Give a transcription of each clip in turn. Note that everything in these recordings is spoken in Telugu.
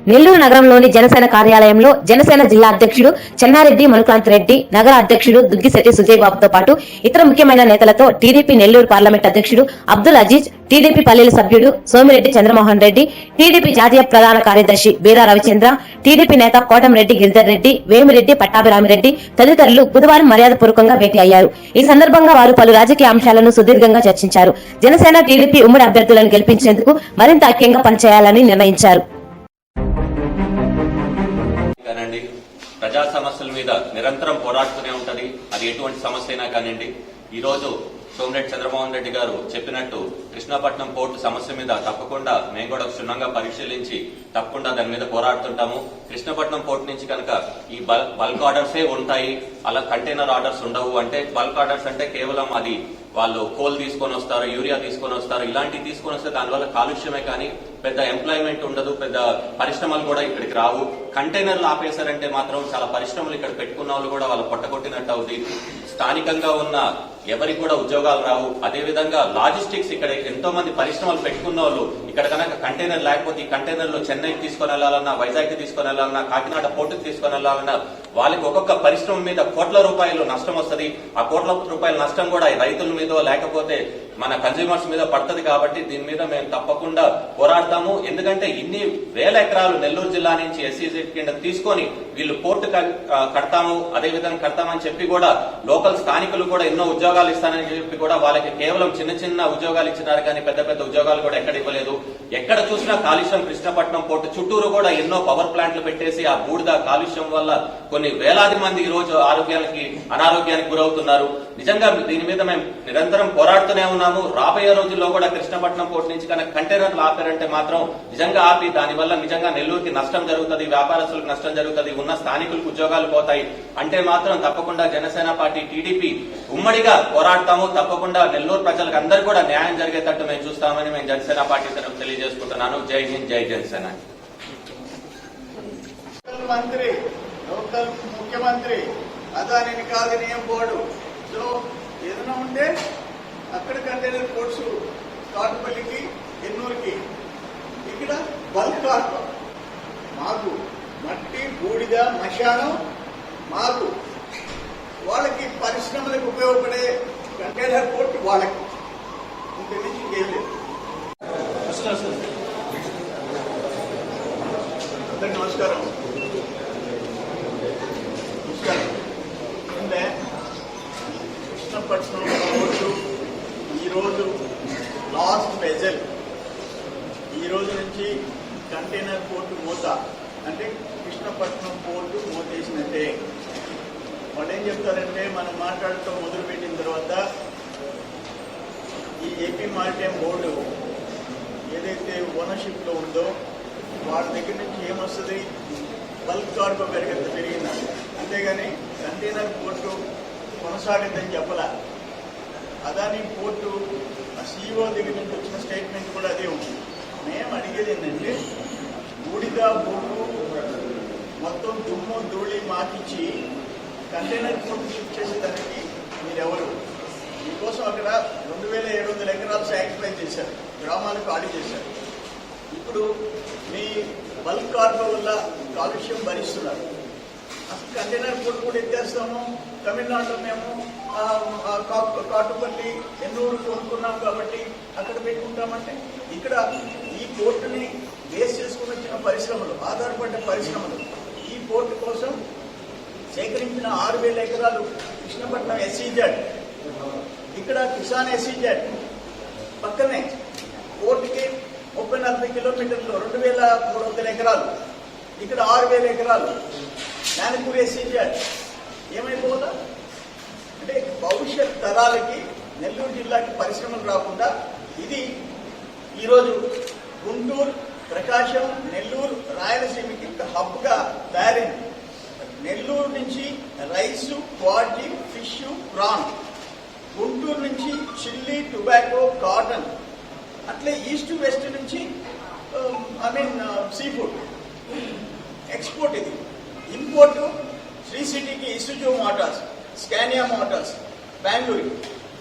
నెల్లూరు నగరంలోని జనసేన కార్యాలయంలో జనసేన జిల్లా అధ్యక్షుడు చెన్నారెడ్డి మనుకాంత్ రెడ్డి, నగర అధ్యక్షుడు దుగ్గిశెట్టి సుజయ్ బాబుతో పాటు ఇతర ముఖ్యమైన నేతలతో టీడీపీ నెల్లూరు పార్లమెంట్ అధ్యక్షుడు అబ్దుల్ అజీజ్, టీడీపీ పల్లెల సభ్యుడు సోమిరెడ్డి చంద్రమోహన్ రెడ్డి, టీడీపీ జాతీయ ప్రధాన కార్యదర్శి బీదా రవిచంద్ర, టీడీపీ నేత కోటంరెడ్డి గిరిధర్ రెడ్డి, వేమిరెడ్డి పట్టాభిరామిరెడ్డి తదితరులు బుధవారం మర్యాదపూర్వకంగా భేటీ అయ్యారు. ఈ సందర్భంగా వారు పలు రాజకీయ అంశాలను సుదీర్ఘంగా చర్చించారు. జనసేన టీడీపీ ఉమ్మడి అభ్యర్థులను గెలిపించేందుకు మరింత ఐక్యంగా పనిచేయాలని నిర్ణయించారు. ప్రజా సమస్యల మీద నిరంతరం పోరాడుతూనే ఉంటది. అది ఎటువంటి సమస్య అయినా కానివ్వండి. ఈ రోజు సోమిరెడ్డి చంద్రమోహన్ రెడ్డి గారు చెప్పినట్టు కృష్ణపట్నం పోర్టు సమస్య మీద తప్పకుండా మేము కూడా క్షుణ్ణంగా పరిశీలించి తప్పకుండా దాని మీద పోరాడుతుంటాము. కృష్ణపట్నం పోర్టు నుంచి కనుక ఈ బల్క్ ఆర్డర్సే ఉంటాయి, అలా కంటైనర్ ఆర్డర్స్ ఉండవు. అంటే బల్క్ ఆర్డర్స్ అంటే కేవలం అది వాళ్ళు కోల్ తీసుకొని వస్తారు, యూరియా తీసుకొని వస్తారు, ఇలాంటివి తీసుకొని వస్తే దానివల్ల కాలుష్యమే కానీ పెద్ద ఎంప్లాయ్మెంట్ ఉండదు, పెద్ద పరిశ్రమలు కూడా ఇక్కడికి రావు. కంటైనర్లు ఆపేశారంటే మాత్రం చాలా పరిశ్రమలు ఇక్కడ పెట్టుకున్న వాళ్ళు కూడా వాళ్ళు పొట్టగొట్టినట్టు అవుతుంది. స్థానికంగా ఉన్న ఎవరికి కూడా ఉద్యోగాలు రావు. అదేవిధంగా లాజిస్టిక్స్ ఇక్కడ ఎంతో మంది పరిశ్రమలు పెట్టుకున్న వాళ్ళు ఇక్కడ కనుక కంటైనర్ లేకపోతే ఈ కంటైనర్లు చెన్నైకి తీసుకొని వెళ్లాలన్నా, వైజాగ్ తీసుకొని వెళ్లాలన్నా, కాకినాడ పోర్టుకు తీసుకొని వెళ్లాలన్నా వాళ్ళకి ఒక్కొక్క పరిశ్రమ మీద కోట్ల రూపాయలు నష్టం వస్తుంది. ఆ కోట్ల రూపాయల నష్టం కూడా రైతుల మీదో లేకపోతే మన కన్స్యూమర్స్ మీద పడుతుంది. కాబట్టి దీని మీద మేము తప్పకుండా పోరాడతాము. ఎందుకంటే ఇన్ని వేల ఎకరాలు నెల్లూరు జిల్లా నుంచి ఎస్సీజెడ్ కింద తీసుకొని వీళ్ళు పోర్టు కడతాము, అదేవిధంగా కడతామని చెప్పి కూడా లోకల్ స్థానికులు కూడా ఎన్నో ఉద్యోగాలు ఇస్తానని చెప్పి కూడా వాళ్ళకి కేవలం చిన్న చిన్న ఉద్యోగాలు ఇచ్చినారు కానీ పెద్ద పెద్ద ఉద్యోగాలు కూడా ఎక్కడ ఇవ్వలేదు. ఎక్కడ చూసినా కాలుష్యం. కృష్ణపట్నం పోర్టు చుట్టూరు కూడా ఎన్నో పవర్ ప్లాంట్లు పెట్టేసి ఆ బూడిద కాలుష్యం వల్ల కొన్ని వేలాది మంది ఈ రోజు అనారోగ్యానికి గురవుతున్నారు. నిజంగా దీని మీద మేము నిరంతరం పోరాడుతూనే ఉన్నాము. రాబోయే రోజుల్లో కూడా కృష్ణపట్నం పోర్టు నుంచి కనుక కంటైనర్లు ఆపారంటే మాత్రం నిజంగా ఆపి దానివల్ల నిజంగా నెల్లూరుకి నష్టం జరుగుతుంది, వ్యాపారస్తులకు నష్టం జరుగుతుంది, ఉన్న స్థానికులకు ఉద్యోగాలు పోతాయి. అంటే మాత్రం తప్పకుండా జనసేన పార్టీ టీడీపీ ఉమ్మడిగా పోరాడతాము. తప్పకుండా నెల్లూరు ప్రజలకు అందరూ కూడా న్యాయం జరిగేటట్టు మేము చూస్తామని మేము జనసేన పార్టీ తరఫు తెలియజేసుకుంటున్నాను. జై హింద్, జై జనసేన. లోకల్ ముఖ్యమంత్రి అదానిని కాదని ఏం పోడు. సో ఏదైనా ఉంటే అక్కడ కంటైనర్ పోర్ట్స్ కాటుపల్లికి, ఎన్నూరుకి, ఇక్కడ బల్క్ కార్గో మాకు మట్టి, బూడిద, మశానం మాకు, వాళ్ళకి పరిశ్రమలకు ఉపయోగపడే కంటైనర్ పోర్ట్ వాళ్ళకి, ఇంత నుంచి ఇంకేం లేదు. అందరికి నమస్కారం. కృష్ణపట్నం పోర్టు ఈరోజు లాస్ట్ వెజల్, ఈ రోజు నుంచి కంటైనర్ పోర్టు మూత, అంటే కృష్ణపట్నం పోర్టు మూతేసినట్టే. వాళ్ళు ఏం చెప్తారంటే మనం మాట్లాడుతూ మొదలుపెట్టిన తర్వాత ఈ ఏపీ మారిటైమ్ బోర్డు ఏదైతే ఓనర్షిప్ లో ఉందో వాళ్ళ దగ్గర నుంచి ఏమొస్తుంది, బల్క్ కార్గో పెరిగిందా, అంతేగాని కంటైనర్ పోర్టు కొనసాగిందని చెప్పలా. అదాని పోర్టు సీఈఓ దగ్గర నుంచి వచ్చిన స్టేట్మెంట్ కూడా అదే ఉంది. మేము అడిగేది ఏంటంటే బూడిద, బొగ్గు మొత్తం దుమ్ము ధూళి మాకిచ్చి కంటైనర్ పోర్టు షిఫ్ట్ చేసేదానికి మీరెవరు? మీకోసం అక్కడ 2700 ఎకరాలు శాంక్టిఫై చేశారు, గ్రామాలు ఖాళీ చేశారు. ఇప్పుడు మీ బల్క్ కార్గో వల్ల కాలుష్యం భరిస్తున్నారు. అసలు కంటైనర్ పోర్టు కూడా ఎత్తేస్తాము. తమిళనాడులో మేము కాటుపల్లి, ఎన్నూరు కొనుక్కున్నాం కాబట్టి అక్కడ పెట్టుకుంటామంటే ఇక్కడ ఈ పోర్టుని బేస్ చేసుకుని వచ్చిన పరిశ్రమలు, ఆధారపడ్డ పరిశ్రమలు, ఈ పోర్టు కోసం సేకరించిన 6000 ఎకరాలు కృష్ణపట్నం ఎస్సీజెడ్, ఇక్కడ కిసాన్ ఎస్సీజెడ్ పక్కనే పోర్టుకి 30-40 కిలోమీటర్లు 2300 ఎకరాలు, ఇక్కడ 6000 ఎకరాలు నానపూర్ ఎస్సీజెడ్. ఏమైపోదా అంటే భవిష్యత్ తరాలకి నెల్లూరు జిల్లాకి పరిశ్రమలు రాకుండా ఇది ఈరోజు గుంటూరు, ప్రకాశం, నెల్లూరు, రాయలసీమకి హబ్గా తయారైంది. నెల్లూరు నుంచి రైసు, క్వాడ్జీ, ఫిష్, ప్రాన్, గుంటూరు నుంచి చిల్లీ, టొబాకో, కాటన్, అట్లే ఈస్ట్ వెస్ట్ నుంచి సీ ఫుడ్ ఎక్స్పోర్ట్. ఇది ఇంపోర్టు శ్రీ సిటీకి Isuzu Motors, Scania Motors Bengaluru,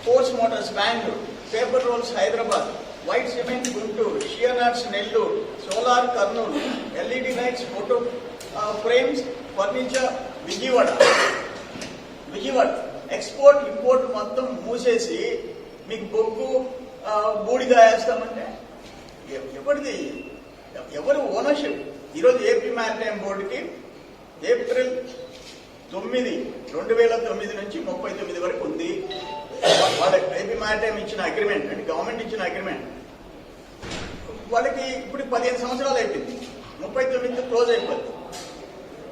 Force Motors Bengaluru, paper rolls Hyderabad, white cement Guntur, షియనర్స్ Nellore, solar Kurnool, LED lights photo frames furniture Vijayawada. Export import మొత్తం మూసేసి మీకు బొగ్గు బూడిద వేస్తామంటే ఎవరిది, ఎవరు ఓనర్షిప్? ఈరోజు ఏపీ మ్యారిటైమ్ బోర్డుకి ఏప్రిల్ 9, 2009 నుంచి 39 వరకు ఉంది. వాళ్ళ ఏపీ మ్యారిటైమ్ ఇచ్చిన అగ్రిమెంట్ అంటే గవర్నమెంట్ ఇచ్చిన అగ్రిమెంట్. వాళ్ళకి ఇప్పుడు 15 సంవత్సరాలు అయిపోయింది, 39 క్లోజ్ అయిపోయింది.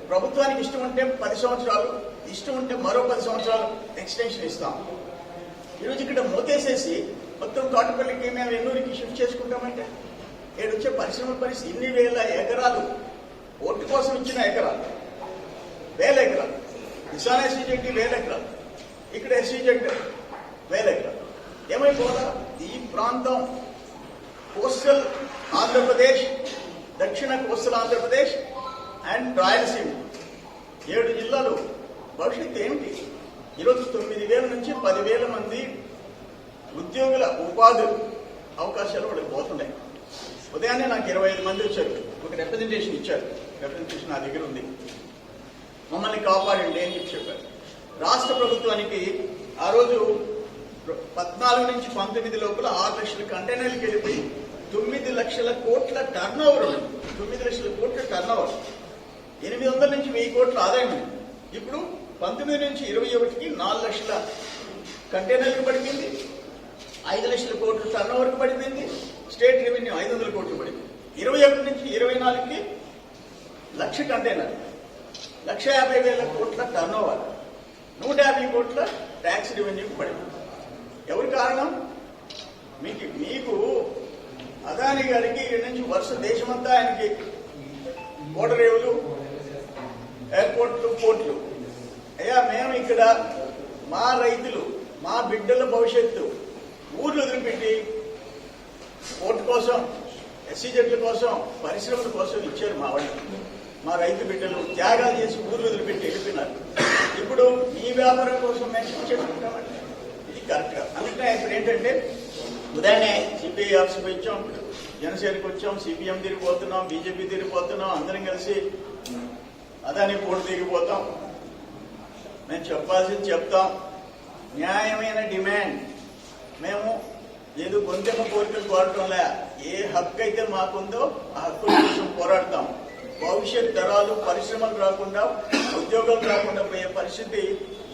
ప్రభుత్వానికి ఇష్టం ఉంటే 10 సంవత్సరాలు, ఇష్టం ఉంటే మరో 10 సంవత్సరాలు ఎక్స్టెన్షన్ ఇస్తాం. ఈరోజు ఇక్కడ మూతేసేసి మొత్తం తోటపల్లికి మేము ఎన్నూరికి షిఫ్ట్ చేసుకుంటామంటే ఏడొచ్చే పరిశ్రమల పరిస్థితి. ఇన్ని వేల ఎకరాలు ఓటు కోసం ఇచ్చిన ఎకరాలు, 1000 ఎకరాలు. కిసాన్ ఎస్సీజెడ్ 1000 ఎకరాలు, ఇక్కడ ఎస్సీజెడ్ 1000 ఎకరాలు. ఏమైపోదా ఈ ప్రాంతం కోస్టల్ ఆంధ్రప్రదేశ్, దక్షిణ కోస్టల్ ఆంధ్రప్రదేశ్ అండ్ రాయలసీమ 7 జిల్లాలు భవిష్యత్తు ఏమిటి? ఈరోజు 9,000 నుంచి 10,000 మంది ఉద్యోగుల ఉపాధి అవకాశాలు వాళ్ళకి పోతున్నాయి. ఉదయాన్నే నాకు 25 మంది వచ్చారు, ఒక రిప్రజెంటేషన్ ఇచ్చారు. రిప్రజెంటేషన్ నా దగ్గర ఉంది. మమ్మల్ని కాపాడండి అని చెప్పారు. రాష్ట్ర ప్రభుత్వానికి ఆ రోజు 14 నుంచి 19 లోపల 6 లక్షల కంటైనర్లకు వెళ్ళిపోయి 9 లక్షల కోట్ల టర్న్ ఓవర్ ఉంది. 9 లక్షల కోట్ల టర్న్ ఓవర్, 800 నుంచి 1000 కోట్ల ఆదాయం ఉంది. ఇప్పుడు 19 నుంచి 21కి 4 లక్షల కంటైనర్లకు పడిపోయింది, 5 లక్షల కోట్ల టర్న్ ఓవర్కి పడిపోయింది. స్టేట్ రెవెన్యూ 500 కోట్లు పడిపోయింది. 21 నుంచి 24కి 1,00,000 కంటైనర్, 1,50,000 కోట్ల టర్న్ ఓవర్, 150 కోట్ల ట్యాక్స్ రెవెన్యూకి పడిపోయింది. ఎవరి కారణం? మీకు అదాని గారికి ఇక్కడ నుంచి వరుస దేశమంతా ఆయనకి ఓడరేవులు, ఎయిర్పోర్ట్లు, పోర్ట్లు. అయ్యా మేము ఇక్కడ మా రైతులు, మా బిడ్డల భవిష్యత్తు ఊర్లు వదిలిపెట్టి పోర్టు కోసం, ఎస్సీజెడ్ల కోసం, పరిశ్రమల కోసం ఇచ్చారు మా వాళ్ళు. మా రైతు బిడ్డలు త్యాగాలు చేసి ఊర్లు వదిలిపెట్టి వెళ్ళిపోయినారు. ఇప్పుడు మీ వ్యాపారం కోసం మేము చేసుకుంటామంటే ఇది కరెక్ట్. అందుకనే ఇప్పుడు ఏంటంటే ఉదయాన్నే సిపిఐ ఆఫీస్కి వచ్చాం, జనసేనకి వచ్చాం, సిపిఎం తిరిగిపోతున్నాం, బీజేపీ తిరిగిపోతున్నాం, అందరం కలిసి అదాని పోర్టు తిరిగిపోతాం. మేము చెప్పాల్సింది చెప్తాం. న్యాయమైన డిమాండ్. మేము ఏదో గొంతెమ్మ కోరికలు కోరటంలే. ఏ హక్కు అయితే మాకుందో ఆ హక్కు కోసం పోరాడతాం. భవిష్యత్ తరాలు పరిశ్రమలు రాకుండా, ఉద్యోగాలు రాకుండా పోయే పరిస్థితి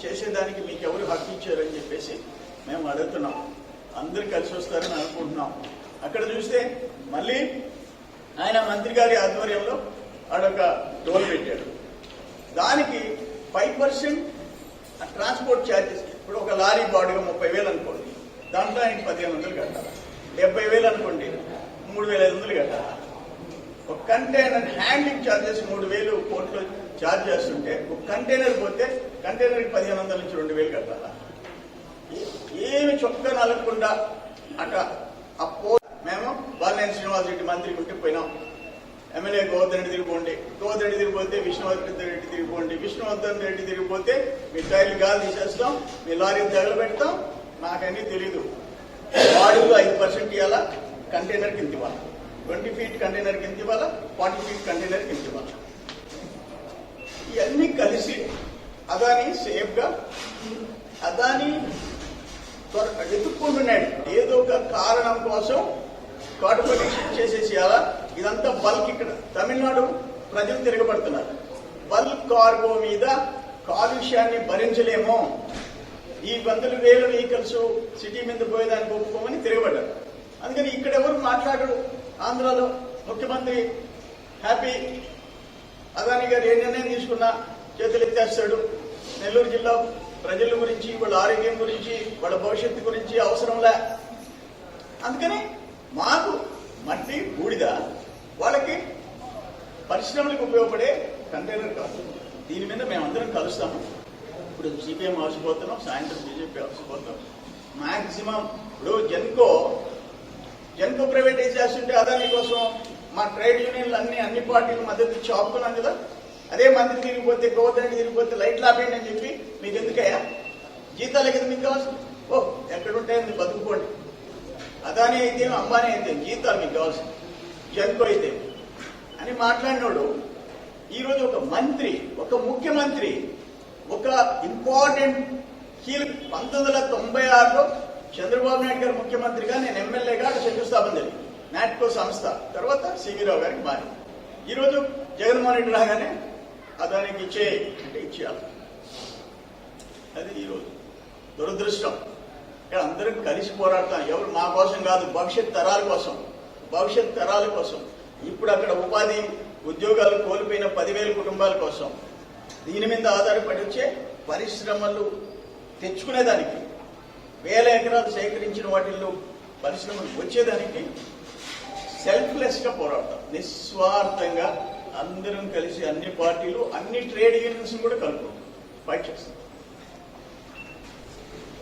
చేసేదానికి మీకు ఎవరు హక్కు ఇచ్చారని చెప్పేసి మేము అడుగుతున్నాం. అందరు కలిసి వస్తారని అనుకుంటున్నాం. అక్కడ చూస్తే మళ్ళీ ఆయన మంత్రి గారి ఆధ్వర్యంలో ఆడొక టోల్ పెట్టాడు. దానికి 5% ట్రాన్స్పోర్ట్ ఛార్జెస్. ఇప్పుడు ఒక లారీ బాడుగా 30,000 అనుకోండి, దాంట్లో ఆయనకి 1,500 కట్టాలి. 70,000 అనుకోండి, 3,500 కట్టాలి. ఒక కంటైనర్ హ్యాండ్లింగ్ ఛార్జెస్ 3,000 కోట్లు ఛార్జ్ చేస్తుంటే ఒక కంటైనర్ పోతే కంటైనర్కి 1,500 నుంచి 2,000 కట్టాలా? ఏమి చొక్క నలగకుండా అట అప్పో. మేము బాలినేని శ్రీనివాసరెడ్డి మంత్రి ఉంటే పోయినాం. ఎమ్మెల్యే గోవర్ధన్ రెడ్డి తిరిగిపోండి, గోవర్ధన్ రెడ్డి తిరిగిపోతే విష్ణువర్ధన్ రెడ్డి తిరిగిపోండి, విష్ణువర్ధన్ రెడ్డి తిరిగిపోతే మీ టైర్లు గాలి తీసేస్తాం, మీ లారీ తగలు పెడతాం. నాకన్నీ తెలీదు. వాడుకు 5% ఇవ్వాలా, కంటైనర్ కింద ఇవ్వాలి, 20 ఫీట్ కంటైనర్ కింద ఇవ్వాలా, 40 ఫీట్ కంటైనర్ కింద ఇవ్వాలి. ఇవన్నీ కలిసి అదాని సేఫ్ గా అదాని వెతుక్కుంటున్నాడు. ఏదో ఒక కారణం కోసం కాటుపల్లి షిఫ్ట్ చేసేసేయాలా. ఇదంతా బల్క్. ఇక్కడ తమిళనాడు ప్రజలు తిరగబడుతున్నారు. బల్క్ కార్గో మీద కాలుష్యాన్ని భరించలేమో, ఈ 100,000 వెహికల్స్ సిటీ మీద పోయేదానికి ఒప్పుకోమని తిరగబడ్డారు. అందుకని ఇక్కడ ఎవరు మాట్లాడరు. ఆంధ్రాలో ముఖ్యమంత్రి హ్యాపీ, అదాని గారు ఏ నిర్ణయం తీసుకున్నా చేతులు ఎత్తేస్తాడు. నెల్లూరు జిల్లా ప్రజల గురించి, వాళ్ళ ఆరోగ్యం గురించి, వాళ్ళ భవిష్యత్తు గురించి అవసరంలే. అందుకని మాకు మట్టి బూడిద, వాళ్ళకి పరిశ్రమలకు ఉపయోగపడే కంటైనర్ కాదు. దీని మీద మేమందరం కలుస్తాము. ఇప్పుడు సిపిఎం హౌస్ పోతున్నాం, సాయంత్రం బీజేపీ హౌస్ పోతాం. మాక్సిమం ఇప్పుడు జెన్కో ప్రైవేటైజ్ చేస్తుంటే అదాని కోసం మా ట్రేడ్ యూనియన్లు అన్ని పార్టీలు మద్దతు ఇచ్చి ఆపుకున్నాం కదా. అదే మంత్రి తిరిగిపోతే, గోవర్ధన్ తిరిగిపోతే లైట్లు ఆపేయండి అని చెప్పి మీకు ఎందుకయ్యా? జీతాలకి మీకు కావాల్సింది. ఎక్కడుంటాయని బతుకుకోండి. అదానీ అయితే అంబానీ అయితే జీతాలు మీకు కావాల్సింది, జన్కో అయితే అని మాట్లాడినోడు ఈరోజు ఒక మంత్రి, ఒక ముఖ్యమంత్రి, ఒక ఇంపార్టెంట్ కీలు 1996లో చంద్రబాబు నాయుడు గారు ముఖ్యమంత్రిగా, నేను ఎమ్మెల్యేగా అక్కడ శంకుస్థాపన జరిగింది నాట్కో సంస్థ, తర్వాత సివి రావు గారికి మారి. ఈరోజు జగన్మోహన్ రెడ్డి రాగానే అదానికి ఇచ్చే అంటే ఇచ్చేయాలి. అది ఈరోజు దురదృష్టం. అందరం కలిసి పోరాడతాం, ఎవరు మా కోసం కాదు, భవిష్యత్ తరాల కోసం, భవిష్యత్ తరాల కోసం. ఇప్పుడు అక్కడ ఉపాధి ఉద్యోగాలు కోల్పోయిన 10,000 కుటుంబాల కోసం, దీని మీద ఆధారపడి వచ్చే పరిశ్రమలు తెచ్చుకునేదానికి, 1000 ఎకరాలు సేకరించిన వాటిల్లో పరిశ్రమలు వచ్చేదానికి సెల్ఫ్లెస్ గా పోరాడతాం, నిస్వార్థంగా అందరం కలిసి, అన్ని పార్టీలు, అన్ని ట్రేడ్ యూనియన్స్ కూడా కలుపుకుంటాం, ఫైట్ చేస్తాం.